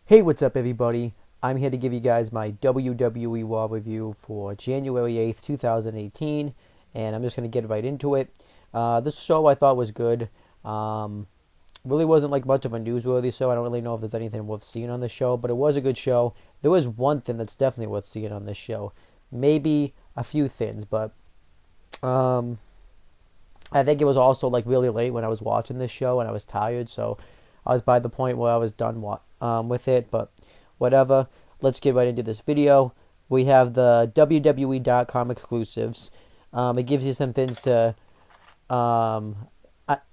Hey, what's up, everybody? I'm here to give you guys my WWE Raw review for January 8th, 2018, and I'm just going to get right into it. This show I thought was good. Um, really wasn't like much of a newsworthy show. I don't really know if there's anything worth seeing on this show, but it was a good show. There was one thing that's definitely worth seeing on this show. Maybe a few things, but um, I think it was also like really late when I was watching this show and I was tired, so I was by the point where I was done with it, but whatever. Let's get right into this video. We have the WWE.com exclusives. It gives you some things to,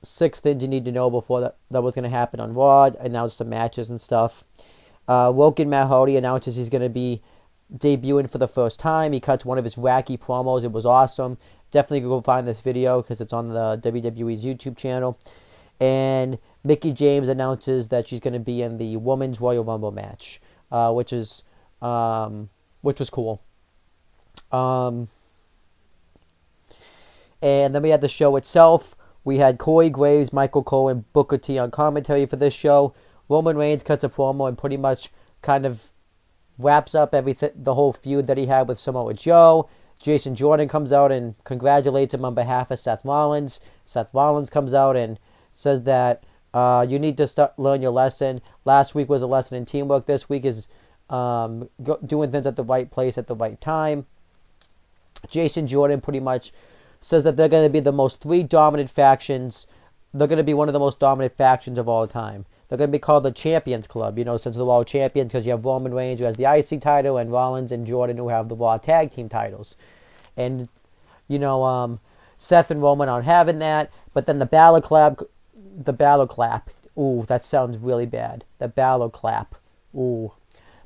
6 things you need to know before that was going to happen on Raw. Announced some matches and stuff. Woken Matt Hardy announces he's going to be debuting for the first time. He cuts one of his wacky promos. It was awesome. Definitely go find this video because it's on the WWE's YouTube channel. And Mickie James announces that she's going to be in the Women's Royal Rumble match, which was cool. And then we had the show itself. We had Corey Graves, Michael Cole, and Booker T on commentary for this show. Roman Reigns cuts a promo and pretty much kind of wraps up the whole feud that he had with Samoa Joe. Jason Jordan comes out and congratulates him on behalf of Seth Rollins. Seth Rollins comes out and says that you need to learn your lesson. Last week was a lesson in teamwork. This week is doing things at the right place at the right time. Jason Jordan pretty much says that they're going to be the most three dominant factions. They're going to be one of the most dominant factions of all time. They're going to be called the Champions Club, since they're all champions, because you have Roman Reigns, who has the IC title, and Rollins and Jordan, who have the Raw Tag Team titles. And, Seth and Roman aren't having that, but then the Balor Clap, ooh, that sounds really bad. The Balor Clap, ooh.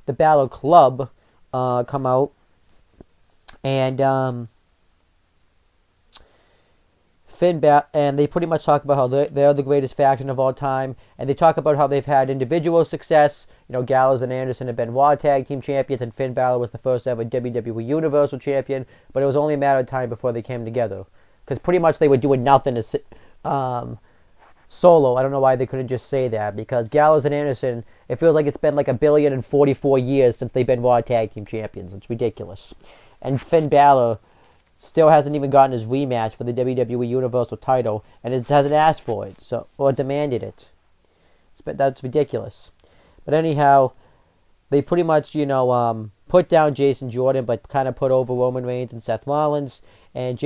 The Balor Club come out, and and they pretty much talk about how they're the greatest faction of all time, and they talk about how they've had individual success. Gallows and Anderson have been Raw Tag Team Champions, and Finn Balor was the first ever WWE Universal Champion, but it was only a matter of time before they came together, because pretty much they were doing nothing solo. I don't know why they couldn't just say that, because Gallows and Anderson, it feels like it's been like 1,044 years since they've been Raw Tag Team Champions. It's ridiculous. And Finn Balor still hasn't even gotten his rematch for the WWE Universal title, and it hasn't asked for it, or demanded it. That's ridiculous. But anyhow, they pretty much, put down Jason Jordan, but kind of put over Roman Reigns and Seth Rollins, and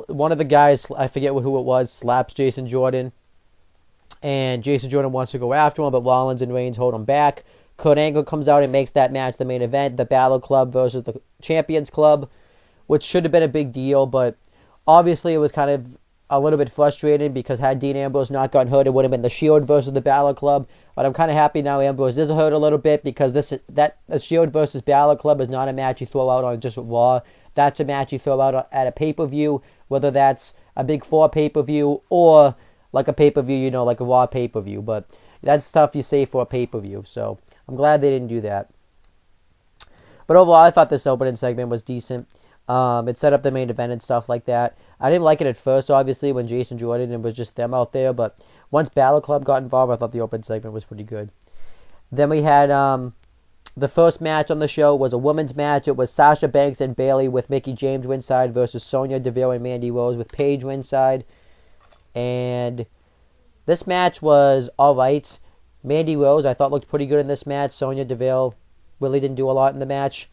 one of the guys, I forget who it was, slaps Jason Jordan, and Jason Jordan wants to go after him, but Rollins and Reigns hold him back. Kurt Angle comes out and makes that match the main event, the Balor Club versus the Champions Club, which should have been a big deal, but obviously it was kind of a little bit frustrating, because had Dean Ambrose not gotten hurt, it would have been the Shield versus the Balor Club. But I'm kind of happy now Ambrose is hurt a little bit, because the Shield versus Balor Club is not a match you throw out on just Raw. That's a match you throw out at a pay-per-view, whether that's a Big Four pay-per-view or like a pay-per-view, like a Raw pay-per-view. But that's stuff you save for a pay-per-view, so I'm glad they didn't do that. But overall, I thought this opening segment was decent. It set up the main event and stuff like that. I didn't like it at first, obviously, when Jason Jordan and it was just them out there. But once Balor Club got involved, I thought the opening segment was pretty good. Then we had the first match on the show was a women's match. It was Sasha Banks and Bayley with Mickie James ringside versus Sonya Deville and Mandy Rose with Paige ringside. And this match was alright. Mandy Rose, I thought, looked pretty good in this match. Sonya Deville really didn't do a lot in the match.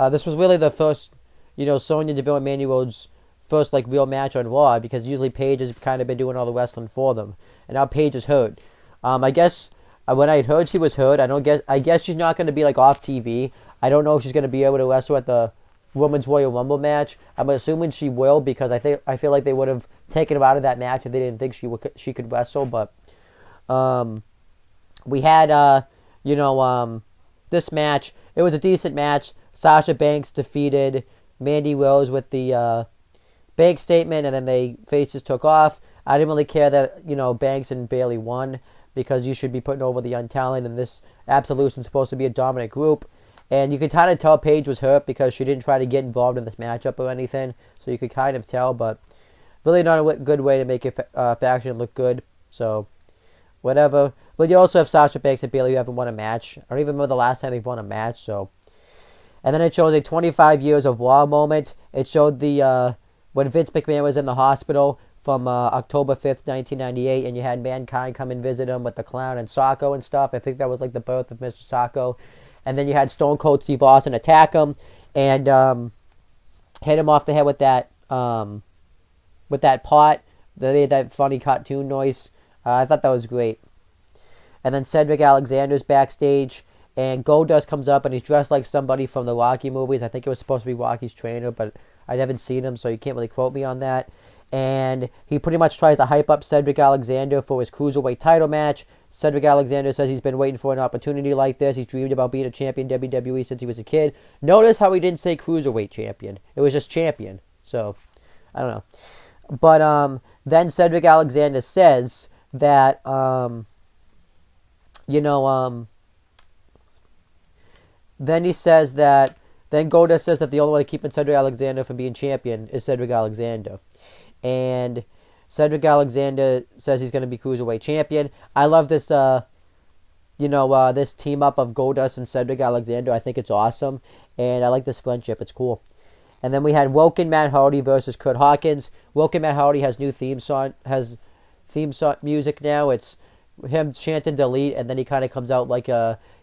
This was really the first, Sonya Deville and Mandy Rose first, real match on Raw, because usually Paige has kind of been doing all the wrestling for them. And now Paige is hurt. I guess when I heard she was hurt, I guess she's not going to be, off TV. I don't know if she's going to be able to wrestle at the Women's Royal Rumble match. I'm assuming she will, because I feel like they would have taken her out of that match if they didn't think she could wrestle. But we had, this match. It was a decent match. Sasha Banks defeated Mandy Rose with the bank statement, and then they faces took off. I didn't really care that, Banks and Bayley won, because you should be putting over the Untalented, and this Absolution's supposed to be a dominant group. And you could kind of tell Paige was hurt, because she didn't try to get involved in this matchup or anything, so you could kind of tell, but really not a good way to make your faction look good. So whatever. But you also have Sasha Banks and Bayley who haven't won a match. I don't even remember the last time they've won a match. So, and then it shows a 25 years of Raw moment. It showed the when Vince McMahon was in the hospital from October 5th, 1998, and you had Mankind come and visit him with the Clown and Socko and stuff. I think that was like the birth of Mr. Socko. And then you had Stone Cold Steve Austin attack him and hit him off the head with that pot. They made that funny cartoon noise. I thought that was great. And then Cedric Alexander's backstage, and Goldust comes up, and he's dressed like somebody from the Rocky movies. I think it was supposed to be Rocky's trainer, but I haven't seen him, so you can't really quote me on that. And he pretty much tries to hype up Cedric Alexander for his Cruiserweight title match. Cedric Alexander says he's been waiting for an opportunity like this. He's dreamed about being a champion WWE since he was a kid. Notice how he didn't say Cruiserweight champion. It was just champion. So, I don't know. But then Cedric Alexander says that, then he says that, then Goldust says that the only way keeping Cedric Alexander from being champion is Cedric Alexander. And Cedric Alexander says he's going to be Cruiserweight champion. I love this, this team up of Goldust and Cedric Alexander. I think it's awesome. And I like this friendship. It's cool. And then we had Woken Matt Hardy versus Kurt Hawkins. Woken Matt Hardy has new theme song music now. It's him chanting delete, and then he kind of comes out like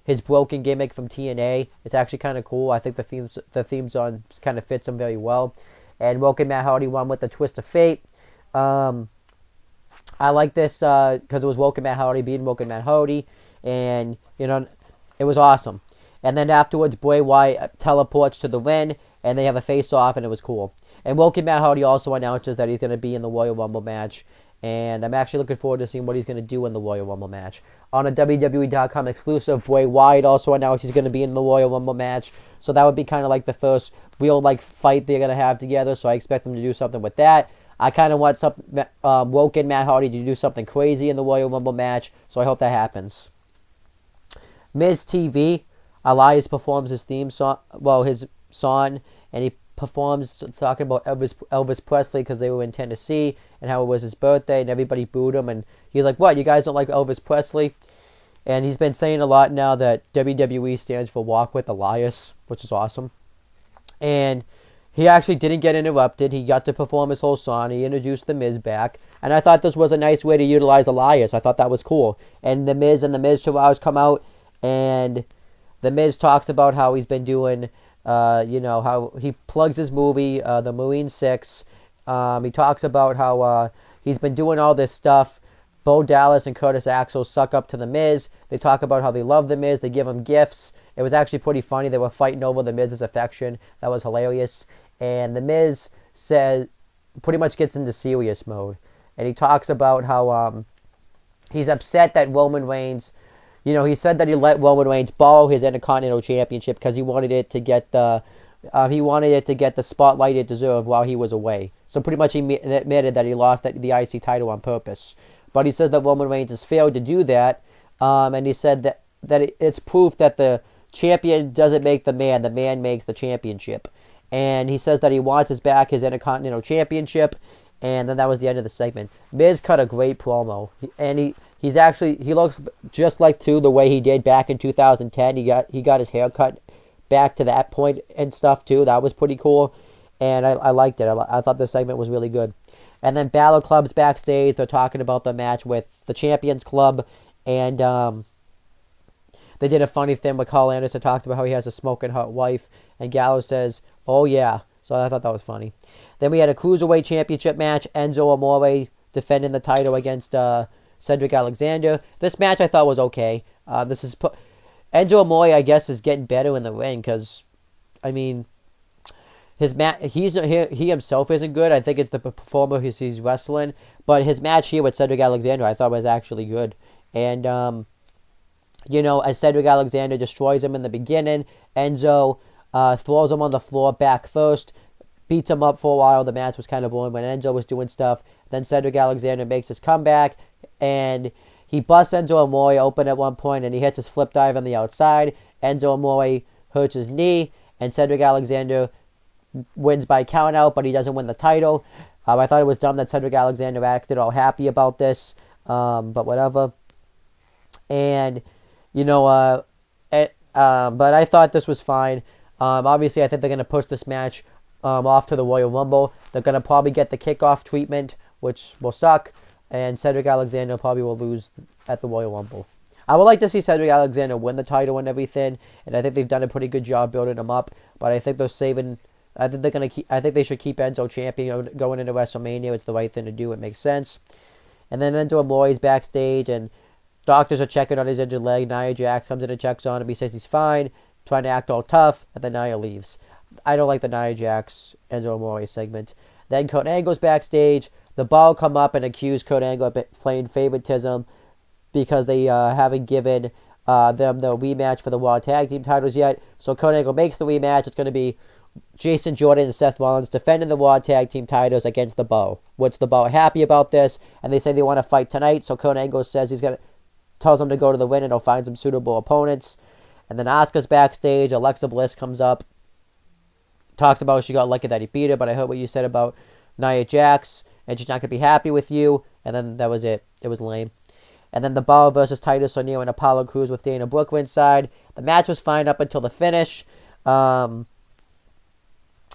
his broken gimmick from TNA. It's actually kind of cool. I think the theme song kind of fits him very well. And Woken Matt Hardy won with the Twist of Fate. I like this because it was Woken Matt Hardy beating Woken Matt Hardy, and it was awesome. And then afterwards, Bray Wyatt teleports to the ring, and they have a face-off, and it was cool. And Woken Matt Hardy also announces that he's going to be in the Royal Rumble match. And I'm actually looking forward to seeing what he's going to do in the Royal Rumble match. On a WWE.com exclusive, Bray Wyatt also announced he's going to be in the Royal Rumble match. So that would be kind of like the first real fight they're going to have together. So I expect them to do something with that. I kind of want Woken Matt Hardy to do something crazy in the Royal Rumble match. So I hope that happens. Miz TV, Elias performs his theme song, his song, and he performs talking about Elvis Presley because they were in Tennessee and how it was his birthday and everybody booed him, and he's like, what, you guys don't like Elvis Presley? And he's been saying a lot now that WWE stands for Walk with Elias, which is awesome. And he actually didn't get interrupted. He got to perform his whole song. He introduced The Miz back, and I thought this was a nice way to utilize Elias. I thought that was cool. And The Miz and The Miz Taraj come out, and The Miz talks about how he's been doing how he plugs his movie, The Marine 6. He talks about how he's been doing all this stuff. Bo Dallas and Curtis Axel suck up to The Miz. They talk about how they love The Miz. They give him gifts. It was actually pretty funny. They were fighting over The Miz's affection. That was hilarious. And The Miz pretty much gets into serious mode. And he talks about how he's upset that Roman Reigns... he said that he let Roman Reigns borrow his Intercontinental Championship because he wanted it to get the spotlight it deserved while he was away. So pretty much he admitted that he lost the IC title on purpose. But he said that Roman Reigns has failed to do that, and he said that it's proof that the champion doesn't make the man makes the championship. And he says that he wants his Intercontinental Championship, and then that was the end of the segment. Miz cut a great promo, and he looks just like the way he did back in 2010. He got his hair cut back to that point and stuff too. That was pretty cool, and I liked it. I thought this segment was really good. And then Balor Club's backstage. They're talking about the match with the Champions Club, and they did a funny thing with Carl Anderson. Talks about how he has a smoking hot wife, and Gallows says, "Oh yeah." So I thought that was funny. Then we had a Cruiserweight Championship match. Enzo Amore defending the title against Cedric Alexander. This match I thought was okay. Enzo Amore, I guess, is getting better in the ring because, he himself isn't good. I think it's the performer he's wrestling. But his match here with Cedric Alexander I thought was actually good. And, as Cedric Alexander destroys him in the beginning, Enzo throws him on the floor back first, beats him up for a while. The match was kind of boring when Enzo was doing stuff. Then Cedric Alexander makes his comeback, and he busts Enzo Amore open at one point, and he hits his flip dive on the outside. Enzo Amore hurts his knee, and Cedric Alexander wins by count out, but he doesn't win the title. I thought it was dumb that Cedric Alexander acted all happy about this, but whatever. And, you know, but I thought this was fine. Obviously, I think they're going to push this match off to the Royal Rumble. They're going to probably get the kickoff treatment, which will suck. And Cedric Alexander probably will lose at the Royal Rumble. I would like to see Cedric Alexander win the title and everything, and I think they've done a pretty good job building him up. But I think they're saving. I think they're gonna keep. I think they should keep Enzo champion going into WrestleMania. It's the right thing to do. It makes sense. And then Enzo Amore's backstage, and doctors are checking on his injured leg. Nia Jax comes in and checks on him. He says he's fine, trying to act all tough, and then Nia leaves. I don't like the Nia Jax Enzo Amore segment. Then Kurt Angle's backstage. The Bar come up and accuse Kurt Angle of playing favoritism because they haven't given them the rematch for the Raw Tag Team titles yet. So Kurt Angle makes the rematch. It's going to be Jason Jordan and Seth Rollins defending the Raw Tag Team titles against the Bar. Which the Bar happy about this, and they say they want to fight tonight. So Kurt Angle says tells them to go to the ring and he'll find some suitable opponents. And then Asuka's backstage. Alexa Bliss comes up, talks about she got lucky that he beat her, but I heard what you said about Nia Jax, and she's not going to be happy with you. And then that was it. It was lame. And then the Bar versus Titus O'Neil and Apollo Crews with Dana Brooke ringside. The match was fine up until the finish. The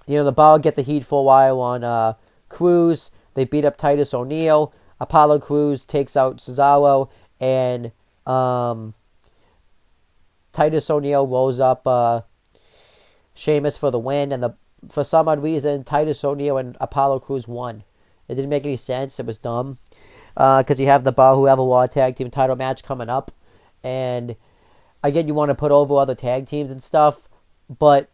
Bar get the heat for a while on Crews. They beat up Titus O'Neil. Apollo Crews takes out Cesaro, and Titus O'Neil rolls up Sheamus for the win. And for some odd reason, Titus O'Neil and Apollo Crews won. It didn't make any sense. It was dumb. Because you have the Bar who have a Raw Tag Team title match coming up. And again, you want to put over other tag teams and stuff. But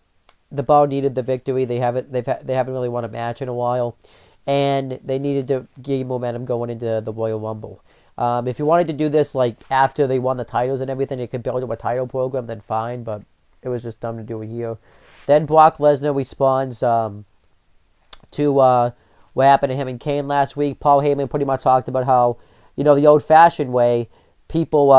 the Bar needed the victory. They haven't really won a match in a while. And they needed to gain momentum going into the Royal Rumble. If you wanted to do this like after they won the titles and everything, you could build up a title program, then fine. But it was just dumb to do it here. Then Brock Lesnar responds to what happened to him and Kane last week. Paul Heyman pretty much talked about how, the old-fashioned way, people,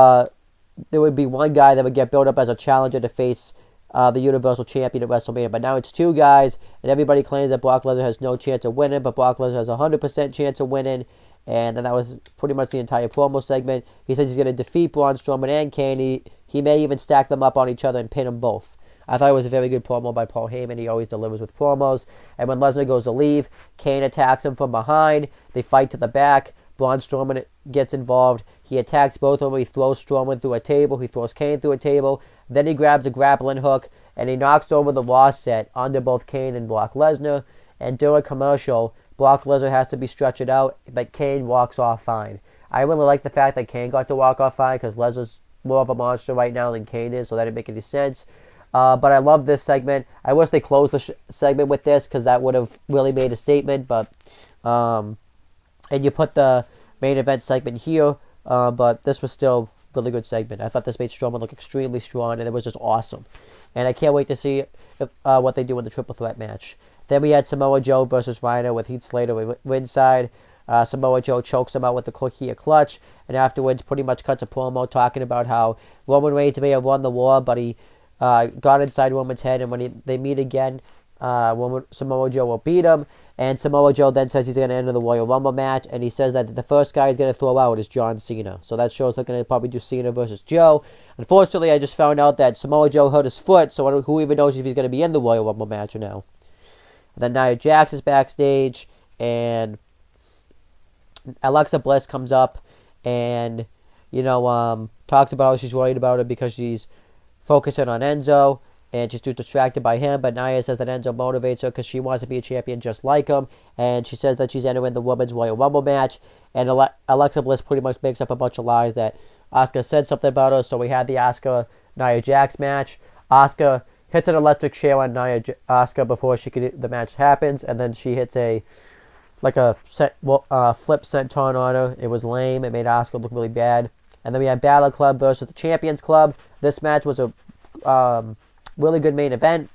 there would be one guy that would get built up as a challenger to face the Universal Champion at WrestleMania. But now it's two guys, and everybody claims that Brock Lesnar has no chance of winning, but Brock Lesnar has a 100% chance of winning. And then that was pretty much the entire promo segment. He says he's going to defeat Braun Strowman and Kane. He may even stack them up on each other and pin them both. I thought it was a very good promo by Paul Heyman. He always delivers with promos. And when Lesnar goes to leave, Kane attacks him from behind. They fight to the back. Braun Strowman gets involved. He attacks both of them. He throws Strowman through a table. He throws Kane through a table. Then he grabs a grappling hook, and he knocks over the Raw set under both Kane and Brock Lesnar. And during commercial, Brock Lesnar has to be stretched out, but Kane walks off fine. I really like the fact that Kane got to walk off fine because Lesnar's more of a monster right now than Kane is, so that didn't make any sense. But I love this segment. I wish they closed the segment with this because that would have really made a statement. But and you put the main event segment here. But this was still a really good segment. I thought this made Strowman look extremely strong, and it was just awesome. And I can't wait to see what they do in the triple threat match. Then we had Samoa Joe versus Rhino with Heath Slater ringside. Samoa Joe chokes him out with the Corkia clutch, and afterwards pretty much cuts a promo talking about how Roman Reigns may have won the war, but he got inside Roman's head, and when they meet again, Samoa Joe will beat him. And Samoa Joe then says he's going to enter the Royal Rumble match, and he says that the first guy he's going to throw out is John Cena. So that shows they're going to probably do Cena versus Joe. Unfortunately, I just found out that Samoa Joe hurt his foot, so who even knows if he's going to be in the Royal Rumble match or now. And then Nia Jax is backstage, and Alexa Bliss comes up and, talks about how she's worried about it because she's focusing on Enzo, and she's too distracted by him. But Nia says that Enzo motivates her because she wants to be a champion just like him. And she says that she's entering the Women's Royal Rumble match. And Alexa Bliss pretty much makes up a bunch of lies that Asuka said something about her. So we had the Asuka-Nia Jax match. Asuka hits an electric chair on Asuka before the match happens. And then she hits a flip senton on her. It was lame. It made Asuka look really bad. And then we had Balor Club versus the Champions Club. This match was a really good main event.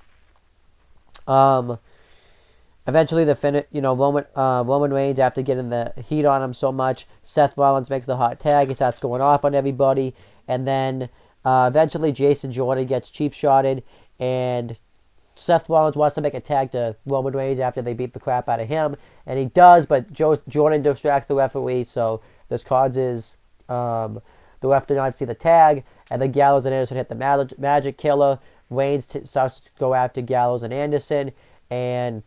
Eventually, Roman Reigns, after getting the heat on him so much, Seth Rollins makes the hot tag. He starts going off on everybody. And then eventually Jason Jordan gets cheap shotted. And Seth Rollins wants to make a tag to Roman Reigns after they beat the crap out of him. And he does, but Jordan distracts the referee. So this causes The ref did not see the tag, and then Gallows and Anderson hit the Magic Killer. Reigns starts to go after Gallows and Anderson, and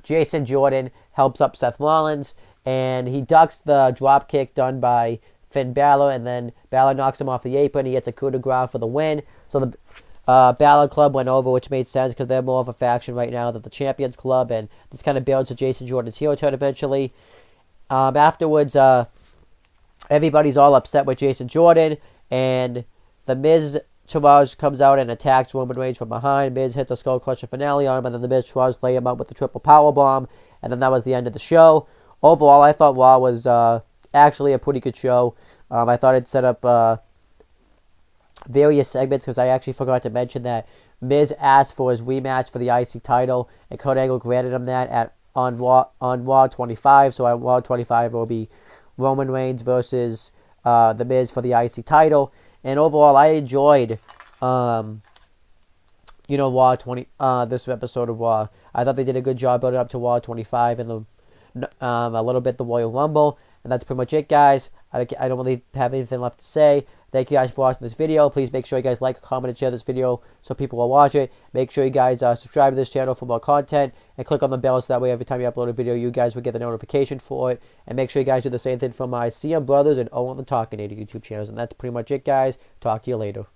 Jason Jordan helps up Seth Rollins, and he ducks the drop kick done by Finn Balor, and then Balor knocks him off the apron. He gets a coup de grace for the win. So the Balor Club went over, which made sense because they're more of a faction right now than the Champions Club, and this kind of builds to Jason Jordan's heel turn eventually. Afterwards, everybody's all upset with Jason Jordan, and the Miz Taraj comes out and attacks Roman Reigns from behind. Miz hits a skull crusher finale on him, and then the Miz tries to lay him up with the triple power bomb, and then that was the end of the show. Overall, I thought Raw was actually a pretty good show. I thought it set up various segments, because I actually forgot to mention that Miz asked for his rematch for the IC title, and Kurt Angle granted him that on Raw 25. So on Raw 25 it will be Roman Reigns versus the Miz for the IC title. And overall, I enjoyed Raw 20 this episode of Raw. I thought they did a good job building up to Raw 25 and a little bit the Royal Rumble. And that's pretty much it, guys. I don't really have anything left to say. Thank you guys for watching this video. Please make sure you guys like, comment, and share this video so people will watch it. Make sure you guys subscribe to this channel for more content, and click on the bell so that way every time you upload a video, you guys will get the notification for it. And make sure you guys do the same thing for my CM Brothers and Owen the Talking 80 YouTube channels. And that's pretty much it, guys. Talk to you later.